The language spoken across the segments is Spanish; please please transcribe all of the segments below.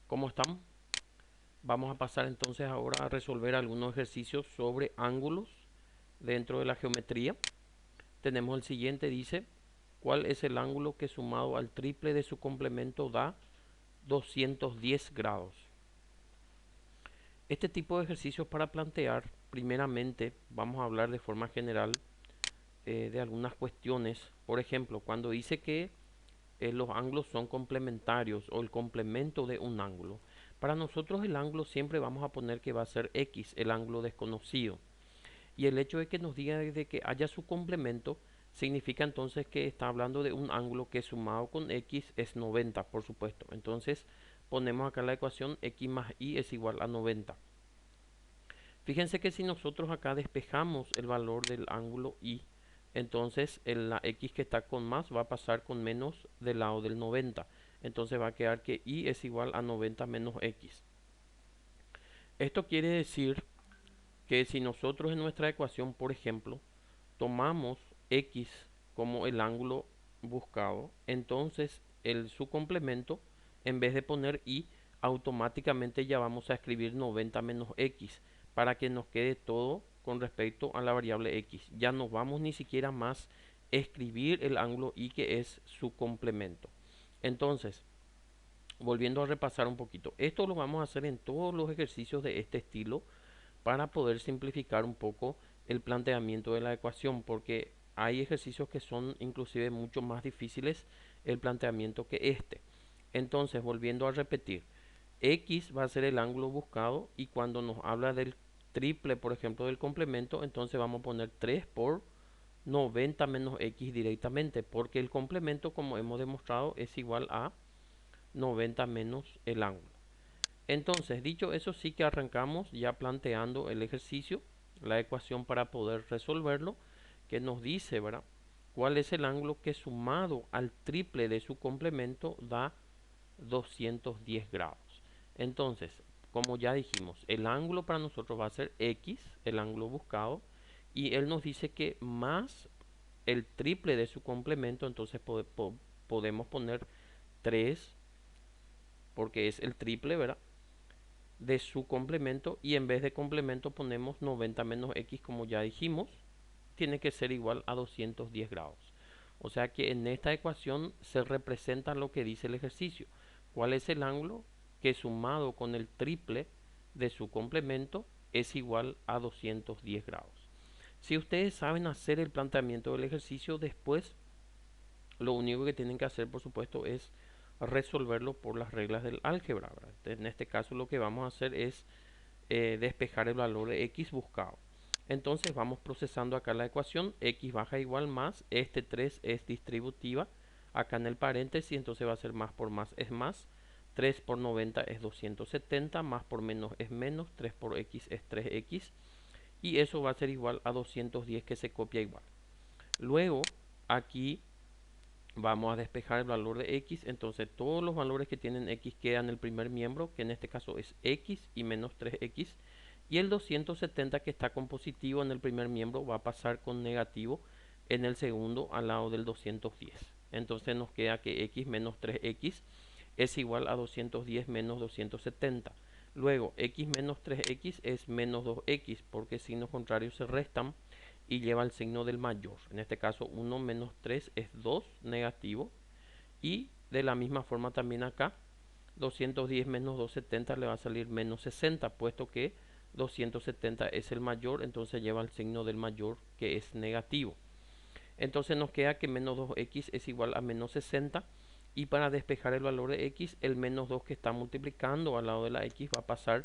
¿Cómo están? Vamos a pasar entonces ahora a resolver algunos ejercicios sobre ángulos dentro de la geometría. Tenemos el siguiente, dice, ¿cuál es el ángulo que sumado al triple de su complemento da 210 grados? Este tipo de ejercicios para plantear, primeramente vamos a hablar de forma general de algunas cuestiones. Por ejemplo, cuando dice que los ángulos son complementarios o el complemento de un ángulo. Para nosotros el ángulo siempre vamos a poner que va a ser X, el ángulo desconocido. Y el hecho de que nos diga de que haya su complemento significa entonces que está hablando de un ángulo que sumado con X es 90, por supuesto. Entonces ponemos acá la ecuación X más Y es igual a 90. Fíjense que si nosotros acá despejamos el valor del ángulo Y, entonces la X que está con más va a pasar con menos del lado del 90. Entonces va a quedar que Y es igual a 90 menos X. Esto quiere decir que si nosotros en nuestra ecuación, por ejemplo, tomamos X como el ángulo buscado, entonces su complemento, en vez de poner Y, automáticamente ya vamos a escribir 90 menos X para que nos quede todo con respecto a la variable X. Ya no vamos ni siquiera más escribir el ángulo Y que es su complemento. Entonces, volviendo a repasar un poquito, esto lo vamos a hacer en todos los ejercicios de este estilo para poder simplificar un poco el planteamiento de la ecuación, porque hay ejercicios que son inclusive mucho más difíciles el planteamiento que este. Entonces, volviendo a repetir, X va a ser el ángulo buscado y cuando nos habla del triple, por ejemplo, del complemento, entonces vamos a poner 3 por 90 menos X directamente, porque el complemento, como hemos demostrado, es igual a 90 menos el ángulo. Entonces, dicho eso, sí que arrancamos ya planteando el ejercicio, la ecuación para poder resolverlo, que nos dice, ¿verdad? ¿Cuál es el ángulo que sumado al triple de su complemento da 210 grados? Entonces, como ya dijimos, el ángulo para nosotros va a ser X, el ángulo buscado, y él nos dice que más el triple de su complemento, entonces podemos poner 3 porque es el triple, ¿verdad? De su complemento y en vez de complemento ponemos 90 menos X como ya dijimos, tiene que ser igual a 210 grados. O sea que en esta ecuación se representa lo que dice el ejercicio. ¿Cuál es el ángulo que sumado con el triple de su complemento es igual a 210 grados? Si ustedes saben hacer el planteamiento del ejercicio, después lo único que tienen que hacer, por supuesto, es resolverlo por las reglas del álgebra, ¿verdad? En este caso lo que vamos a hacer es despejar el valor de X buscado. Entonces vamos procesando acá la ecuación, X baja igual más, este 3 es distributiva, acá en el paréntesis, entonces va a ser más por más es más, 3 por 90 es 270, más por menos es menos, 3 por X es 3X, y eso va a ser igual a 210 que se copia igual. Luego, aquí vamos a despejar el valor de X, entonces todos los valores que tienen X quedan en el primer miembro, que en este caso es X y menos 3X, y el 270 que está con positivo en el primer miembro va a pasar con negativo en el segundo al lado del 210. Entonces nos queda que X menos 3X es igual a 210 menos 270. Luego X menos 3X es menos 2X porque signos contrarios se restan y lleva el signo del mayor. En este caso 1 menos 3 es 2 negativo. Y de la misma forma también acá 210 menos 270 le va a salir menos 60, puesto que 270 es el mayor, entonces lleva el signo del mayor que es negativo. Entonces nos queda que menos 2x es igual a menos 60. Y para despejar el valor de x, el menos 2 que está multiplicando al lado de la x va a pasar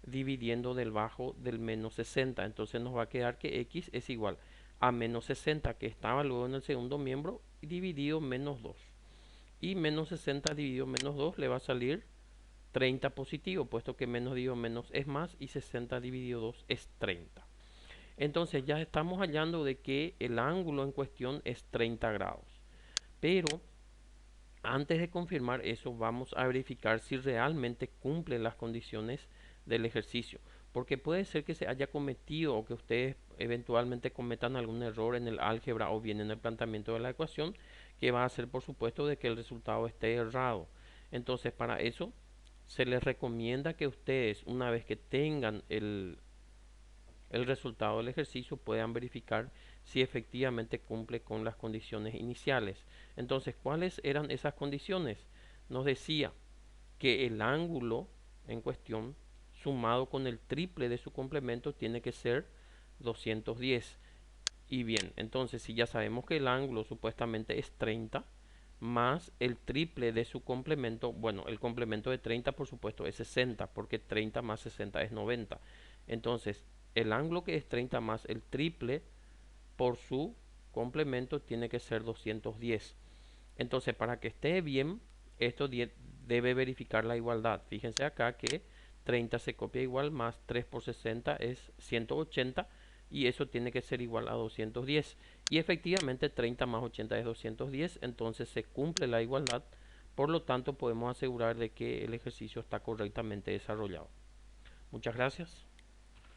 dividiendo del bajo del menos 60. Entonces nos va a quedar que x es igual a menos 60 que estaba luego en el segundo miembro dividido menos 2. Y menos 60 dividido menos 2 le va a salir 30 positivo, puesto que menos dividido menos es más y 60 dividido 2 es 30. Entonces ya estamos hallando de que el ángulo en cuestión es 30 grados. Pero antes de confirmar eso, vamos a verificar si realmente cumple las condiciones del ejercicio. Porque puede ser que se haya cometido o que ustedes eventualmente cometan algún error en el álgebra o bien en el planteamiento de la ecuación, que va a hacer por supuesto de que el resultado esté errado. Entonces para eso se les recomienda que ustedes, una vez que tengan el resultado del ejercicio, puedan verificar si efectivamente cumple con las condiciones iniciales. Entonces, ¿cuáles eran esas condiciones? Nos decía que el ángulo en cuestión, sumado con el triple de su complemento, tiene que ser 210. Y bien, entonces si ya sabemos que el ángulo supuestamente es 30, más el triple de su complemento, bueno, el complemento de 30 por supuesto es 60, porque 30 más 60 es 90. Entonces, el ángulo que es 30 más el triple por su complemento tiene que ser 210. Entonces, para que esté bien, esto debe verificar la igualdad. Fíjense acá que 30 se copia igual, más 3 por 60 es 180, y eso tiene que ser igual a 210. Y efectivamente 30 más 80 es 210, entonces se cumple la igualdad. Por lo tanto, podemos asegurar de que el ejercicio está correctamente desarrollado. Muchas gracias.